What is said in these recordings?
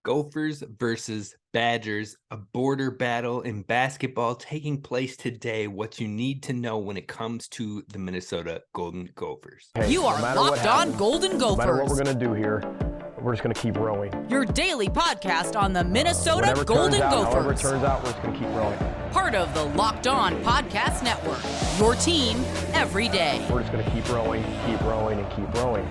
Gophers versus Badgers, a border battle in basketball taking place today. What you need to know when it comes to the Minnesota Golden Gophers. Hey, You are Locked On Golden Gophers. No matter what we're going to do here, we're just going to keep rowing. Your daily podcast on the Minnesota Golden Gophers. However it turns out, we're just going to keep rowing. Part of the Locked On Podcast Network. Your team every day. We're just going to keep rowing, and keep rowing.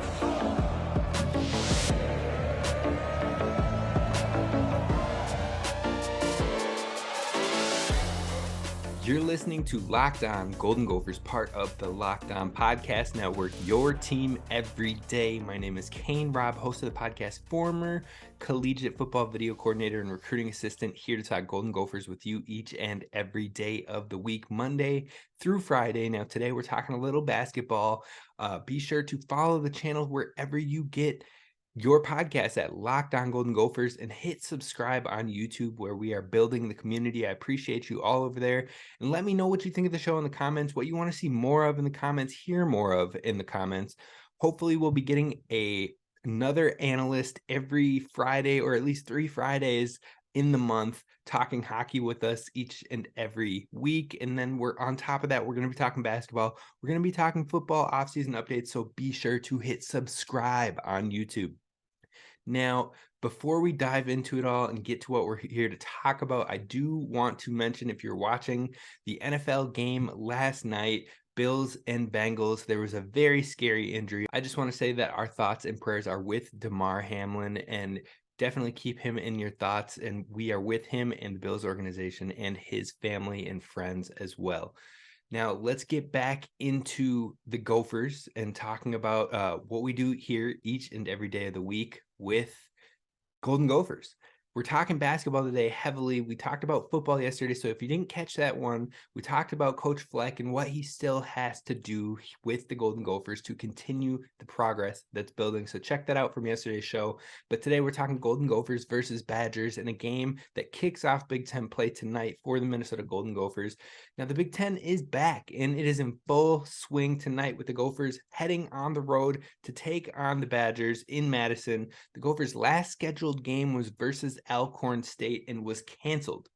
You're listening to Locked On Golden Gophers, part of the Locked On Podcast Network, your team every day. My name is Kane Rob, host of the podcast, former collegiate football video coordinator and recruiting assistant, here to talk Golden Gophers with you each and every day of the week, Monday through Friday. Now, today we're talking a little basketball. Be sure to follow the channel wherever you get your podcast at Locked On Golden Gophers, and hit subscribe on YouTube, where we are building the community. I appreciate you all over there, and let me know what you think of the show in the comments, what you want to see more of in the comments, hear more of in the comments. Hopefully we'll be getting another analyst every Friday, or at least 3 Fridays in the month, talking hockey with us each and every week. And then we're on top of that, we're going to be talking basketball, we're going to be talking football offseason updates, so be sure to hit subscribe on YouTube. Now, before we dive into it all and get to what we're here to talk about, I do want to mention, if you're watching the NFL game last night, Bills and Bengals, there was a very scary injury. I just want to say that our thoughts and prayers are with Damar Hamlin, and definitely keep him in your thoughts. And we are with him and the Bills organization and his family and friends as well. Now, let's get back into the Gophers and talking about what we do here each and every day of the week with Golden Gophers. We're talking basketball today heavily. We talked about football yesterday, so if you didn't catch that one, we talked about Coach Fleck and what he still has to do with the Golden Gophers to continue the progress that's building. So check that out from yesterday's show. But today we're talking Golden Gophers versus Badgers in a game that kicks off Big Ten play tonight for the Minnesota Golden Gophers. Now, the Big Ten is back, and it is in full swing tonight, with the Gophers heading on the road to take on the Badgers in Madison. The Gophers' last scheduled game was versus Alcorn State and was canceled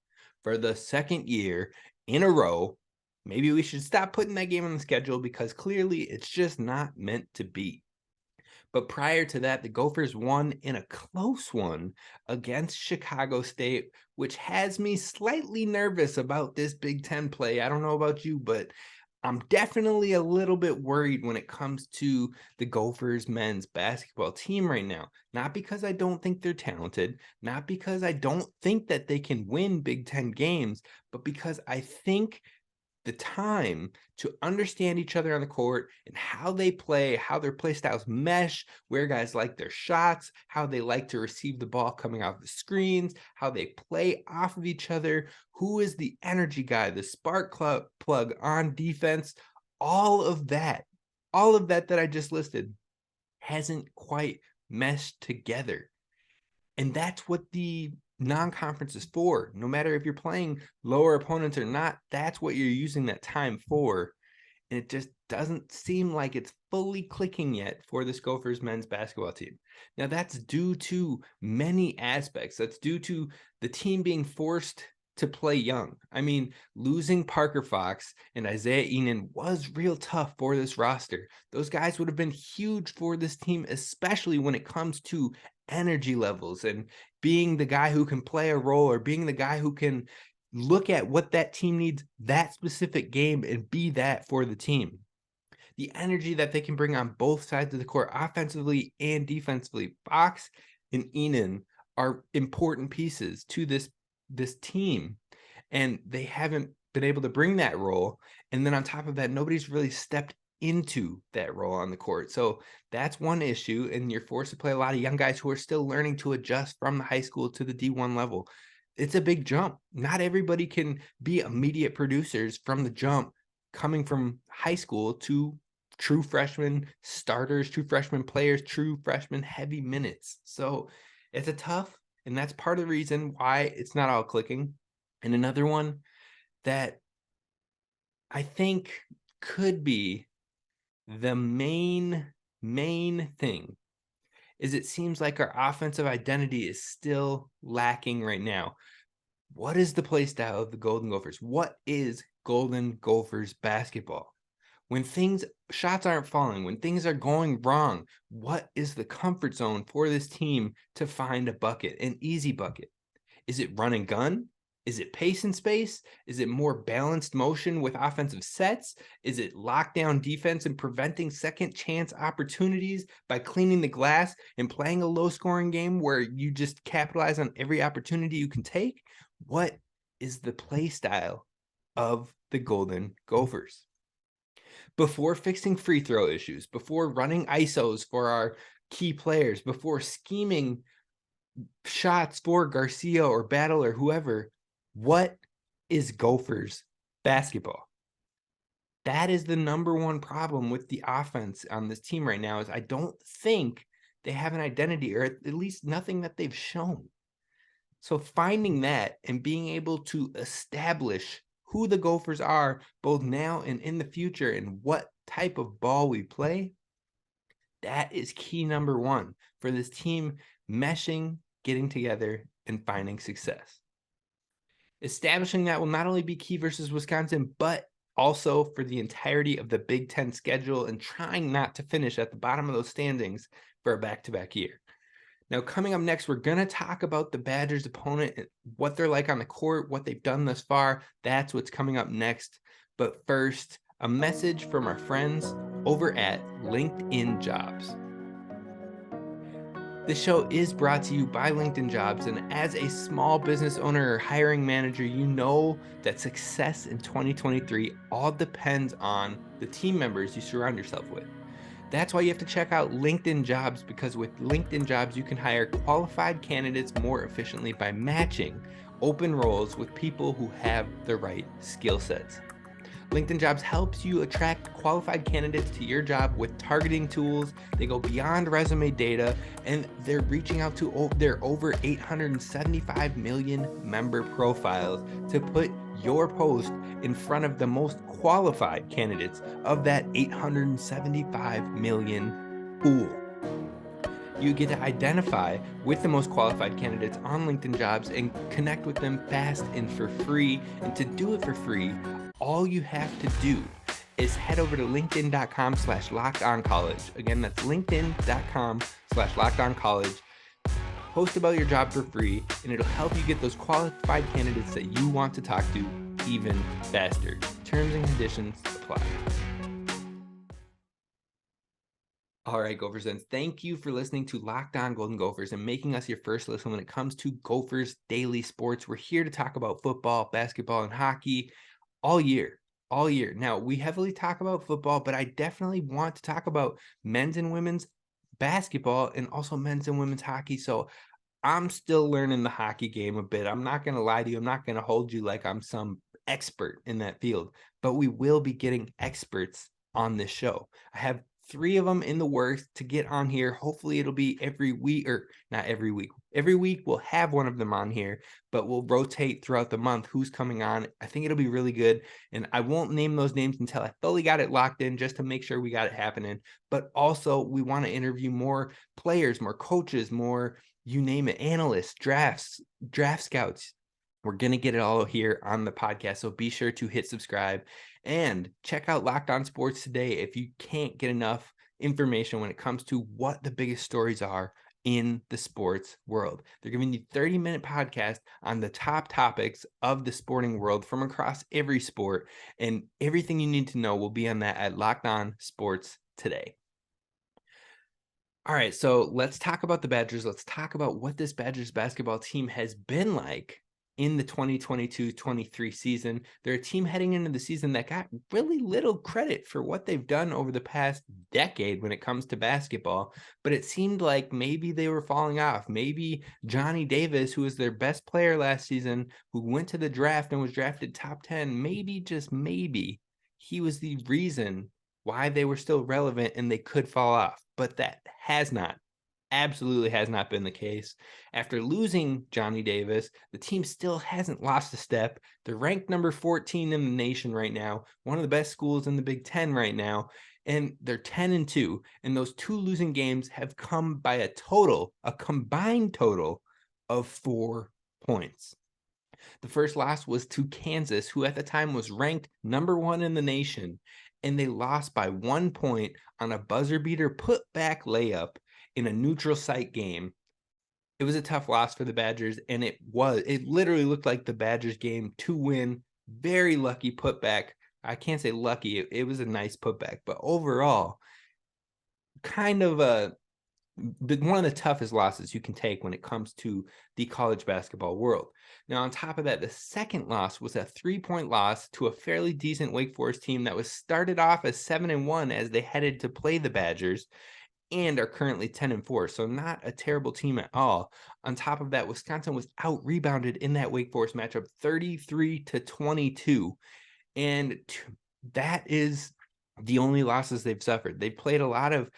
for the second year in a row. Maybe we should stop putting that game on the schedule, because clearly it's just not meant to be. But prior to that, the Gophers won in a close one against Chicago State, which has me slightly nervous about this Big Ten play. I don't know about you, but I'm definitely a little bit worried when it comes to the Gophers men's basketball team right now. Not because I don't think they're talented, not because I don't think that they can win Big Ten games, but because I think the time to understand each other on the court and how they play, how their play styles mesh, where guys like their shots, how they like to receive the ball coming off the screens, how they play off of each other, who is the energy guy, the spark plug on defense, all of that I just listed hasn't quite meshed together. And that's what the non-conference is for. No matter if you're playing lower opponents or not, that's what you're using that time for. And it just doesn't seem like it's fully clicking yet for this Gophers men's basketball team. Now, that's due to many aspects. That's due to the team being forced to play young. I mean, losing Parker Fox and Isaiah Enan was real tough for this roster. Those guys would have been huge for this team, especially when it comes to energy levels and being the guy who can play a role, or being the guy who can look at what that team needs that specific game and be that for the team. The energy that they can bring on both sides of the court, offensively and defensively. Fox and Enan are important pieces to this team, and they haven't been able to bring that role. And then on top of that, nobody's really stepped into that role on the court. So that's one issue, and you're forced to play a lot of young guys who are still learning to adjust from the high school to the D1 level. It's a big jump. Not everybody can be immediate producers from the jump, coming from high school to true freshman starters, true freshman players, true freshman heavy minutes. So it's a tough, and that's part of the reason why it's not all clicking. And another one that I think could be the main thing is it seems like our offensive identity is still lacking right now. What is the play style of the Golden Gophers? What is Golden Gophers basketball? When shots aren't falling, when things are going wrong, what is the comfort zone for this team to find a bucket, an easy bucket? Is it run and gun? Is it pace and space? Is it more balanced motion with offensive sets? Is it lockdown defense and preventing second chance opportunities by cleaning the glass and playing a low scoring game where you just capitalize on every opportunity you can take? What is the play style of the Golden Gophers? Before fixing free throw issues, before running ISOs for our key players, before scheming shots for Garcia or Battle or whoever, what is Gophers basketball? That is the number one problem with the offense on this team right now, is I don't think they have an identity, or at least nothing that they've shown. So finding that and being able to establish who the Gophers are, both now and in the future, and what type of ball we play, that is key number one for this team meshing, getting together, and finding success. Establishing that will not only be key versus Wisconsin, but also for the entirety of the Big Ten schedule, and trying not to finish at the bottom of those standings for a back-to-back year. Now, coming up next, we're going to talk about the Badgers' opponent, what they're like on the court, what they've done thus far. That's what's coming up next. But first, a message from our friends over at LinkedIn Jobs. This show is brought to you by LinkedIn Jobs, and as a small business owner or hiring manager, you know that success in 2023 all depends on the team members you surround yourself with. That's why you have to check out LinkedIn Jobs, because with LinkedIn Jobs, you can hire qualified candidates more efficiently by matching open roles with people who have the right skill sets. LinkedIn Jobs helps you attract qualified candidates to your job with targeting tools. They go beyond resume data, and they're reaching out to their over 875 million member profiles to put your post in front of the most qualified candidates of that 875 million pool. You get to identify with the most qualified candidates on LinkedIn Jobs and connect with them fast and for free. And to do it for free, all you have to do is head over to linkedin.com/lockedoncollege. Again, that's linkedin.com/lockedoncollege. Post about your job for free, and it'll help you get those qualified candidates that you want to talk to even faster. Terms and conditions apply. All right, Gophers fans, thank you for listening to Locked On Golden Gophers and making us your first listen when it comes to Gophers daily sports. We're here to talk about football, basketball, and hockey all year. Now, we heavily talk about football, but I definitely want to talk about men's and women's basketball and also men's and women's hockey. So I'm still learning the hockey game a bit. I'm not going to lie to you. I'm not going to hold you like I'm some expert in that field, but we will be getting experts on this show. I have 3 of them in the works to get on here. Hopefully it'll be every week, or not every week. Every week we'll have one of them on here, but we'll rotate throughout the month who's coming on. I think it'll be really good, and I won't name those names until I fully got it locked in, just to make sure we got it happening. But also we want to interview more players, more coaches, more, you name it, analysts, draft scouts. We're going to get it all here on the podcast, so be sure to hit subscribe and check out Locked On Sports Today if you can't get enough information when it comes to what the biggest stories are in the sports world. They're giving you 30-minute podcast on the top topics of the sporting world from across every sport, and everything you need to know will be on that at Locked On Sports Today. All right, so let's talk about the Badgers. Let's talk about what this Badgers basketball team has been like in the 2022-23 season. They're a team heading into the season that got really little credit for what they've done over the past decade when it comes to basketball, but it seemed like maybe they were falling off. Maybe Johnny Davis, who was their best player last season, who went to the draft and was drafted top 10, maybe, just maybe, he was the reason why they were still relevant and they could fall off. But that absolutely has not been the case. After losing Johnny Davis, the team still hasn't lost a step. They're ranked number 14 in the nation right now, one of the best schools in the Big Ten right now, and they're 10-2. And those 2 losing games have come by a combined total of 4 points. The first loss was to Kansas, who at the time was ranked number 1 in the nation, and they lost by 1 point on a buzzer beater put-back layup in a neutral site game. It was a tough loss for the Badgers, and it literally looked like the Badgers game to win. Very lucky putback. I can't say lucky. It was a nice putback, but overall, kind of one of the toughest losses you can take when it comes to the college basketball world. Now, on top of that, the second loss was a 3-point loss to a fairly decent Wake Forest team that was started off as 7-1 as they headed to play the Badgers and are currently 10-4. So not a terrible team at all. On top of that, Wisconsin was out-rebounded in that Wake Forest matchup 33-22. And that is the only losses they've suffered. They've played a lot of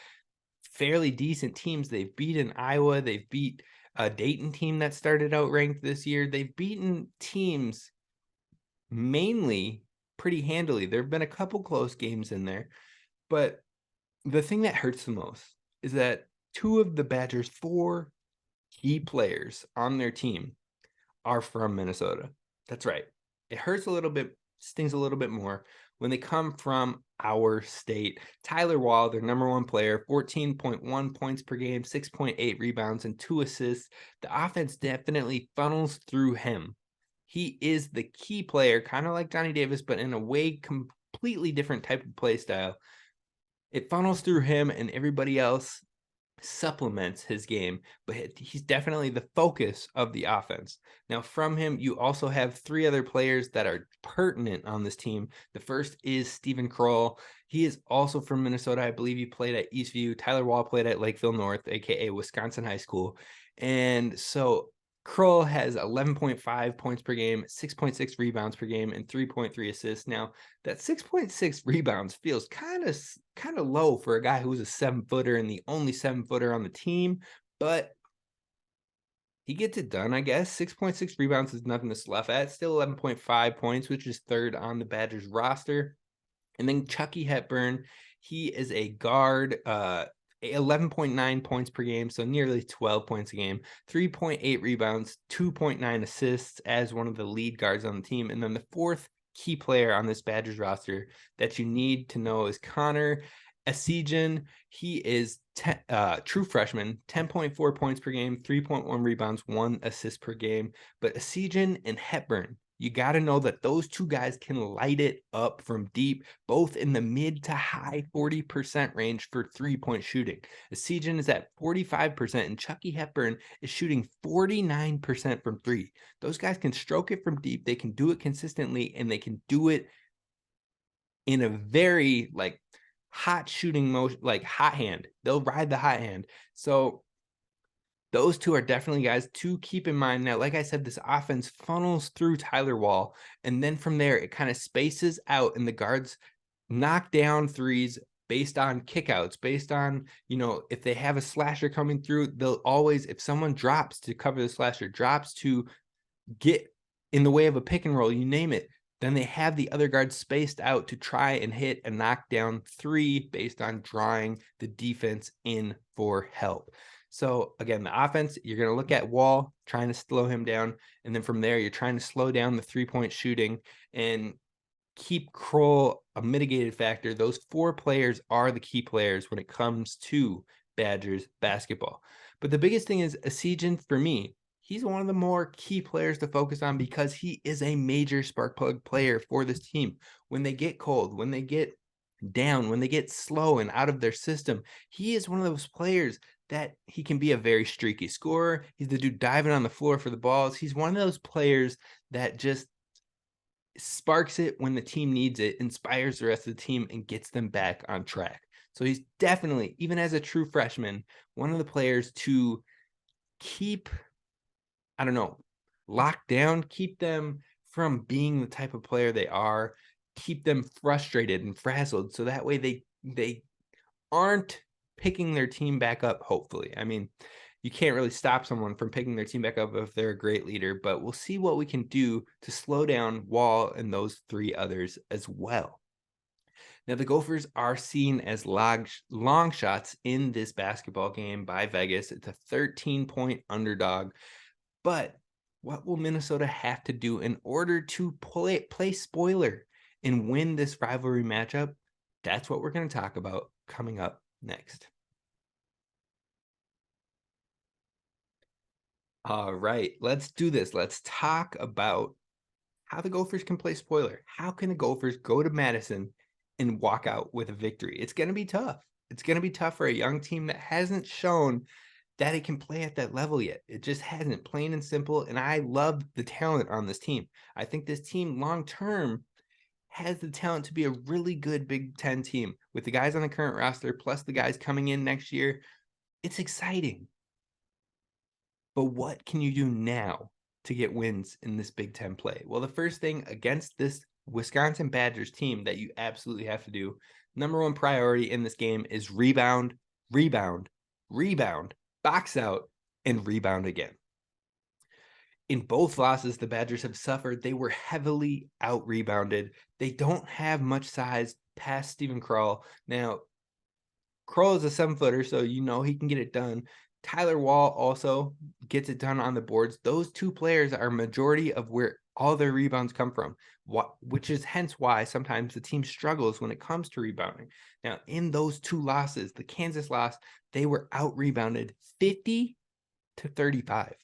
fairly decent teams. They've beaten Iowa. They've beat a Dayton team that started out ranked this year. They've beaten teams mainly pretty handily. There have been a couple close games in there, but the thing that hurts the most is that 2 of the Badgers' 4 key players on their team are from Minnesota. That's right. It hurts a little bit, stings a little bit more when they come from our state. Tyler Wall, their number 1 player, 14.1 points per game, 6.8 rebounds, and 2 assists. The offense definitely funnels through him. He is the key player, kind of like Johnny Davis, but in a way completely different type of play style. It funnels through him, and everybody else supplements his game, but he's definitely the focus of the offense. Now, from him, you also have 3 other players that are pertinent on this team. The first is Stephen Kroll. He is also from Minnesota. I believe he played at Eastview. Tyler Wall played at Lakeville North, aka Wisconsin High School. And so Kroll has 11.5 points per game, 6.6 rebounds per game, and 3.3 assists. Now, that 6.6 rebounds feels kind of low for a guy who's a 7-footer and the only 7-footer on the team, but he gets it done, I guess. 6.6 rebounds is nothing to slough at. Still 11.5 points, which is 3rd on the Badgers roster. And then Chucky Hepburn, he is a guard, 11.9 points per game, so nearly 12 points a game, 3.8 rebounds, 2.9 assists as one of the lead guards on the team. And then the 4th key player on this Badgers roster that you need to know is Connor Esijan. He is true freshman, 10.4 points per game, 3.1 rebounds, 1 assist per game. But Esijan and Hepburn, you got to know that those 2 guys can light it up from deep, both in the mid to high 40% range for 3-point shooting. Esijan is at 45%, and Chucky Hepburn is shooting 49% from 3. Those guys can stroke it from deep. They can do it consistently, and they can do it in a very hot shooting motion, like hot hand. They'll ride the hot hand. So those 2 are definitely guys to keep in mind. Now, like I said, this offense funnels through Tyler Wall, and then from there, it kind of spaces out, and the guards knock down threes based on kickouts, based on, if they have a slasher coming through, they'll always, if someone drops to cover the slasher, drops to get in the way of a pick and roll, you name it, then they have the other guards spaced out to try and hit a knockdown 3 based on drawing the defense in for help. So again, the offense, you're going to look at Wall, trying to slow him down. And then from there, you're trying to slow down the 3-point shooting and keep Kroll a mitigated factor. Those 4 players are the key players when it comes to Badgers basketball. But the biggest thing is Esijan, for me, he's one of the more key players to focus on because he is a major spark plug player for this team. When they get cold, when they get down, when they get slow and out of their system, he is one of those players that he can be a very streaky scorer. He's the dude diving on the floor for the balls. He's one of those players that just sparks it when the team needs it, inspires the rest of the team, and gets them back on track. So he's definitely, even as a true freshman, one of the players to keep, locked down, keep them from being the type of player they are, keep them frustrated and frazzled. So that way they aren't picking their team back up, hopefully. I mean, you can't really stop someone from picking their team back up if they're a great leader, but we'll see what we can do to slow down Wall and those 3 others as well. Now, the Gophers are seen as long shots in this basketball game by Vegas. It's a 13-point underdog. But what will Minnesota have to do in order to play spoiler and win this rivalry matchup? That's what we're going to talk about coming up next. All right, let's do this. Let's talk about how the Gophers can play spoiler. How can the Gophers go to Madison and walk out with a victory? It's going to be tough. It's going to be tough for a young team that hasn't shown that it can play at that level yet. It just hasn't, plain and simple. And I love the talent on this team. I think this team long term has the talent to be a really good Big Ten team with the guys on the current roster, plus the guys coming in next year. It's exciting. But what can you do now to get wins in this Big Ten play? Well, the first thing against this Wisconsin Badgers team that you absolutely have to do, number one priority in this game is rebound, rebound, rebound, box out, and rebound again. In both losses the Badgers have suffered, they were heavily out-rebounded. They don't have much size past Steven Kroll. Now, Kroll is a 7-footer, so you know he can get it done. Tyler Wall also gets it done on the boards. Those two players are majority of where all their rebounds come from, which is hence why sometimes the team struggles when it comes to rebounding. Now, in those two losses, the Kansas loss, they were out-rebounded 50 to 35,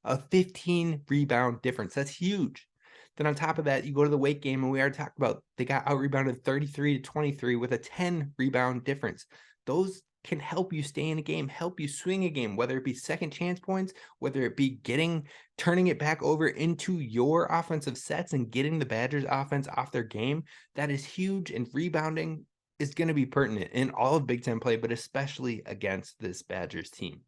a 15 rebound difference. That's huge. Then on top of that, you go to the Wake game, and we already talked about they got out-rebounded 33 to 23 with a 10 rebound difference. Those can help you stay in a game, help you swing a game, whether it be second chance points, whether it be turning it back over into your offensive sets and getting the Badgers offense off their game. That is huge, and rebounding is going to be pertinent in all of Big Ten play, but especially against this Badgers team.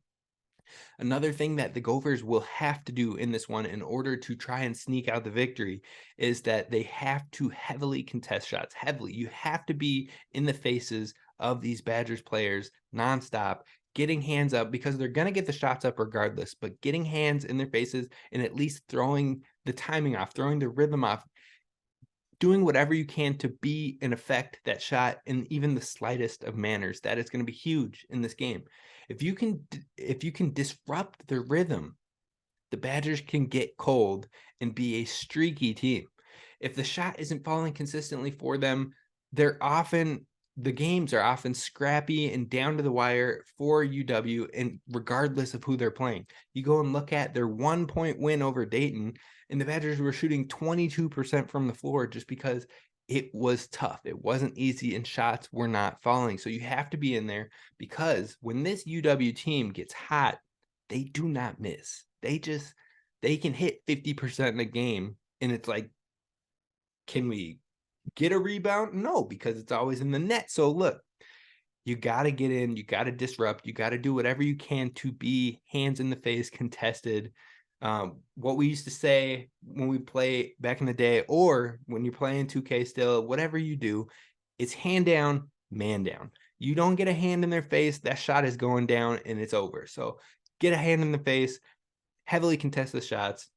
Another thing that the Gophers will have to do in this one in order to try and sneak out the victory is that they have to heavily contest shots. Heavily. You have to be in the faces of these Badgers players nonstop, getting hands up, because they're going to get the shots up regardless, but getting hands in their faces and at least throwing the timing off, throwing the rhythm off, doing whatever you can to be and affect that shot in even the slightest of manners. That is going to be huge in this game. If you can disrupt the rhythm, the Badgers can get cold and be a streaky team. If the shot isn't falling consistently for them, the games are often scrappy and down to the wire for UW, and regardless of who they're playing. You go and look at their 1-point win over Dayton, and the Badgers were shooting 22% from the floor just because it was tough. It wasn't easy, and shots were not falling. So you have to be in there, because when this UW team gets hot, they do not miss. They can hit 50% in a game, and it's like, can we get a rebound? No, because it's always in the net. So look, you got to get in, you got to disrupt, you got to do whatever you can to be hands in the face, contested. What we used to say when we play back in the day, or when you're playing 2K still, whatever you do, it's hand down, man down. You don't get a hand in their face, that shot is going down and it's over. So get a hand in the face, heavily contest the shots,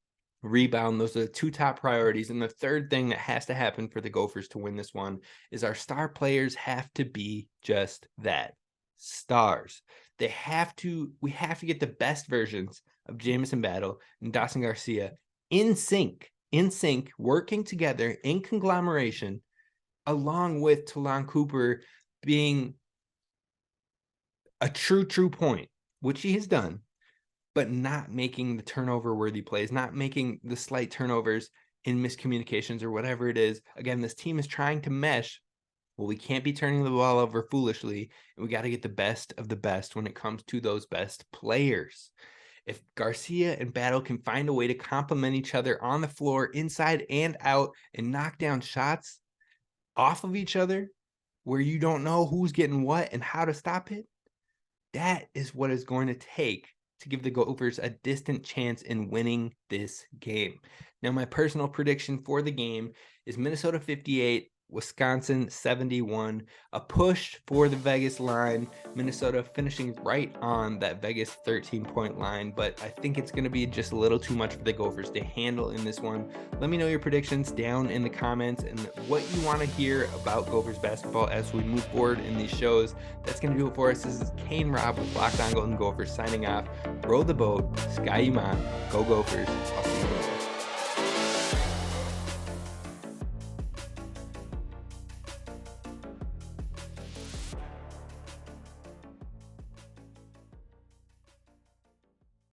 rebound. Those are the two top priorities. And the third thing that has to happen for the Gophers to win this one is our star players have to be just that, stars. We have to get the best versions of Jamison Battle and Dawson Garcia in sync, working together in conglomeration, along with Talon Cooper being a true point, which he has done, but not making the turnover-worthy plays, not making the slight turnovers in miscommunications or whatever it is. Again, this team is trying to mesh. Well, we can't be turning the ball over foolishly, and we got to get the best of the best when it comes to those best players. If Garcia and Battle can find a way to complement each other on the floor, inside and out, and knock down shots off of each other where you don't know who's getting what and how to stop it, that is what it's going to take to give the Gophers a distant chance in winning this game. Now, my personal prediction for the game is Minnesota 58, Wisconsin 71, a push for the Vegas line. Minnesota finishing right on that Vegas 13-point line, but I think it's going to be just a little too much for the Gophers to handle in this one. Let me know your predictions down in the comments and what you want to hear about Gophers basketball as we move forward in these shows. That's going to do it for us. This is Kane Rob with Locked On Golden Gophers signing off. Row the boat, Sky Yuma, go Gophers. I'll see you later.